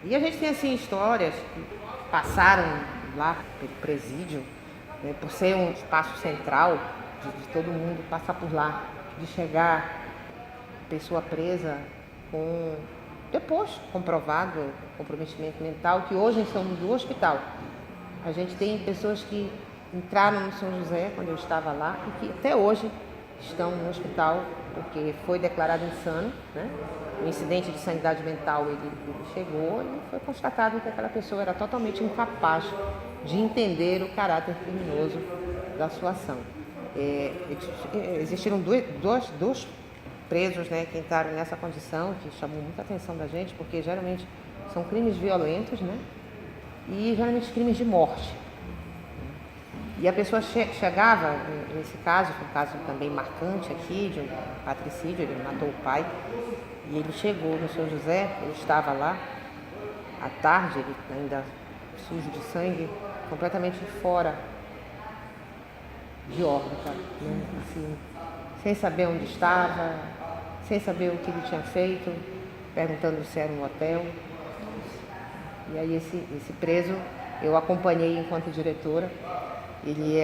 E a gente tem assim histórias que passaram lá pelo presídio, né, por ser um espaço central de todo mundo passar por lá, de chegar pessoa presa com, depois comprovado comprometimento mental, que hoje estamos no hospital. A gente tem pessoas que entraram no São José quando eu estava lá e que até hoje estão no hospital porque foi declarado insano, né? O incidente de sanidade mental ele chegou e foi constatado que aquela pessoa era totalmente incapaz de entender o caráter criminoso da sua ação. Existiram dois presos, né, que entraram nessa condição, que chamou muita atenção da gente, porque geralmente são crimes violentos, né, e geralmente crimes de morte. E a pessoa chegava, nesse caso, foi um caso também marcante aqui, de um patricídio, ele matou o pai, e ele chegou no São José, eu estava lá, à tarde, ele ainda sujo de sangue, completamente fora de órbita, né, assim, sem saber onde estava, sem saber o que ele tinha feito, perguntando se era um hotel. E aí esse preso eu acompanhei enquanto diretora. Ele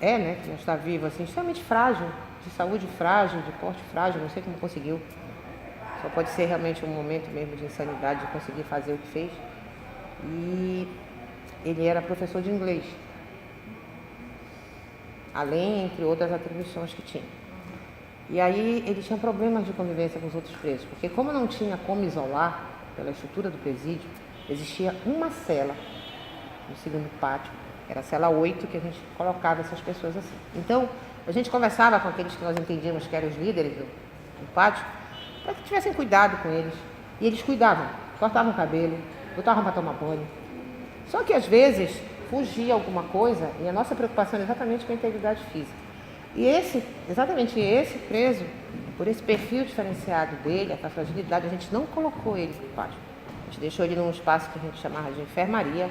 né, que não está vivo, assim, extremamente frágil, de saúde frágil, de porte frágil, não sei como conseguiu. Só pode ser realmente um momento mesmo de insanidade de conseguir fazer o que fez. E ele era professor de inglês, além, entre outras atribuições que tinha. E aí ele tinha problemas de convivência com os outros presos, porque como não tinha como isolar pela estrutura do presídio, existia uma cela no segundo pátio, era a cela 8, que a gente colocava essas pessoas assim. Então, a gente conversava com aqueles que nós entendíamos que eram os líderes do pátio, para que tivessem cuidado com eles. E eles cuidavam, cortavam o cabelo, botavam para tomar banho. Só que às vezes fugia alguma coisa e a nossa preocupação era exatamente com a integridade física. E exatamente esse preso, por esse perfil diferenciado dele, essa fragilidade, a gente não colocou ele no pátio. A gente deixou ele num espaço que a gente chamava de enfermaria,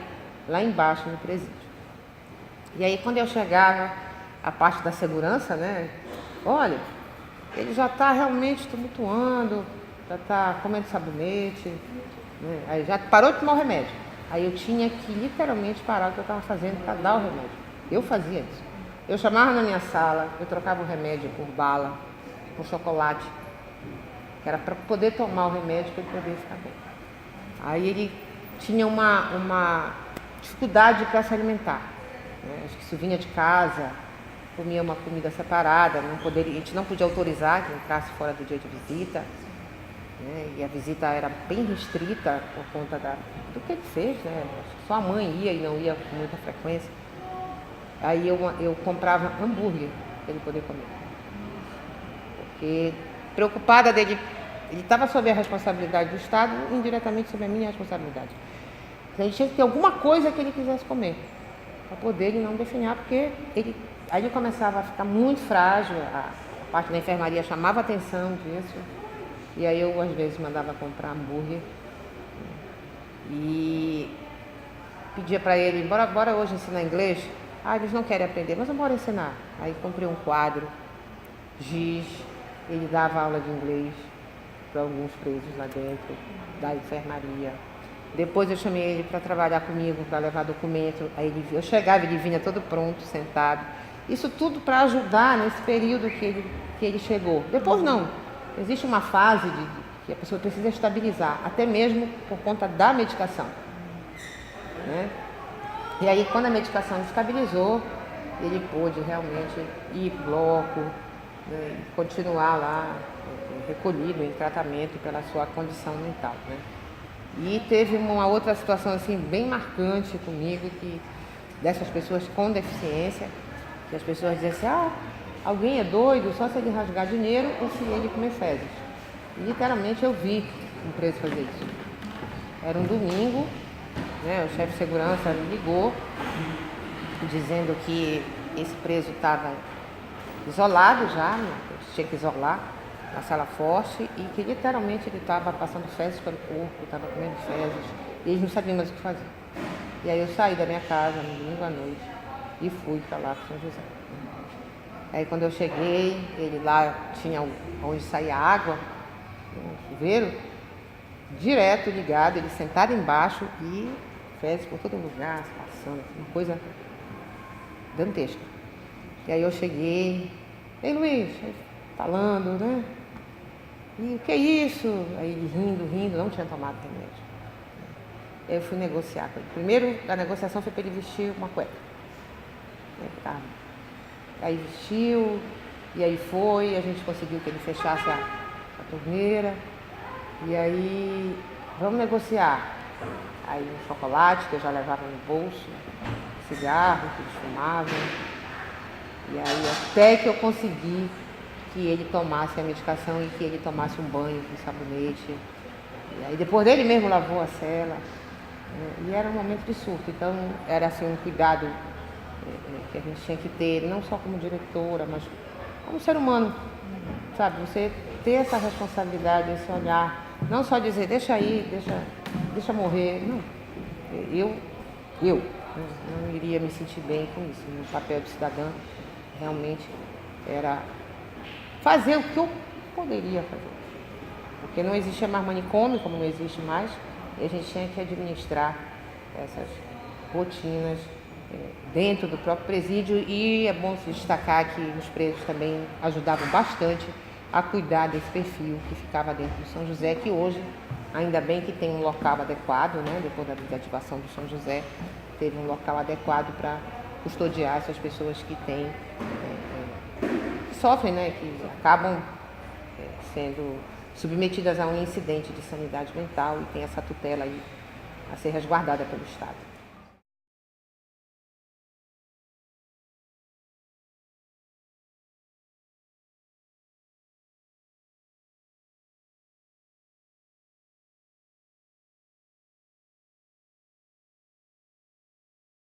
lá embaixo no presídio. E aí quando eu chegava, a parte da segurança, né? Olha, ele já está realmente tumultuando, já está comendo sabonete, né? Aí já parou de tomar o remédio. Aí eu tinha que literalmente parar o que eu estava fazendo para dar o remédio. Eu fazia isso. Eu chamava na minha sala, eu trocava o remédio por bala, por chocolate, que era para poder tomar o remédio para ele poder ficar bem. Aí ele tinha uma dificuldade para se alimentar, né? Acho que isso vinha de casa, comia uma comida separada, a gente não podia autorizar que entrasse fora do dia de visita, né? E a visita era bem restrita por conta do que ele fez, né? Acho que só a mãe ia e não ia com muita frequência. Aí eu comprava hambúrguer para ele poder comer, porque preocupada dele, ele estava sob a responsabilidade do Estado, indiretamente sob a minha responsabilidade. Então, ele tinha que ter alguma coisa que ele quisesse comer, para poder ele não definhar, porque aí ele começava a ficar muito frágil, a parte da enfermaria chamava a atenção disso, e aí eu às vezes mandava comprar hambúrguer e pedia para ele, bora hoje ensinar inglês? Eles não querem aprender, mas eu bora ensinar. Aí comprei um quadro, giz, ele dava aula de inglês para alguns presos lá dentro da enfermaria. Depois eu chamei ele para trabalhar comigo, para levar documento. Aí eu chegava, ele vinha todo pronto, sentado. Isso tudo para ajudar nesse período que ele chegou. Depois não. Existe uma fase que a pessoa precisa estabilizar, até mesmo por conta da medicação, né? E aí quando a medicação estabilizou, ele pôde realmente ir para o bloco, né, e continuar lá, recolhido em tratamento pela sua condição mental, né? E teve uma outra situação assim bem marcante comigo, que dessas pessoas com deficiência, que as pessoas diziam assim, alguém é doido só se ele rasgar dinheiro ou se ele comer fezes. E literalmente eu vi um preso fazer isso. Era um domingo, né, o chefe de segurança me ligou, dizendo que esse preso estava isolado já, tinha que isolar na sala forte, e que literalmente ele estava passando fezes pelo corpo, estava comendo fezes, e eles não sabiam mais o que fazer. E aí eu saí da minha casa no domingo à noite e fui para lá para São José. Aí quando eu cheguei, ele lá tinha onde saía água, um chuveiro, direto ligado, ele sentado embaixo e fezes por todo lugar, passando, uma coisa dantesca. E aí eu cheguei, ei Luiz, falando, né? E o que é isso? Aí ele rindo, não tinha tomado remédio. Aí eu fui negociar com ele. Primeiro, a negociação foi para ele vestir uma cueca. Aí vestiu, e aí foi, a gente conseguiu que ele fechasse a torneira. E aí, vamos negociar. Aí um chocolate que eu já levava no bolso, cigarro que eles fumavam. E aí até que eu consegui que ele tomasse a medicação e que ele tomasse um banho com sabonete. E aí depois dele mesmo lavou a cela. E era um momento de surto, então era assim um cuidado que a gente tinha que ter, não só como diretora, mas como ser humano, sabe? Você ter essa responsabilidade, esse olhar, não só dizer deixa aí, deixa morrer, não. Eu não iria me sentir bem com isso. Meu papel de cidadã realmente era fazer o que eu poderia fazer. Porque não existia mais manicômio, como não existe mais, e a gente tinha que administrar essas rotinas dentro do próprio presídio, e é bom se destacar que os presos também ajudavam bastante a cuidar desse perfil que ficava dentro do São José, que hoje, ainda bem que tem um local adequado, né? Depois da desativação do São José, teve um local adequado para custodiar essas pessoas que têm, que sofrem, né? Que acabam sendo submetidas a um incidente de sanidade mental e tem essa tutela aí a ser resguardada pelo Estado.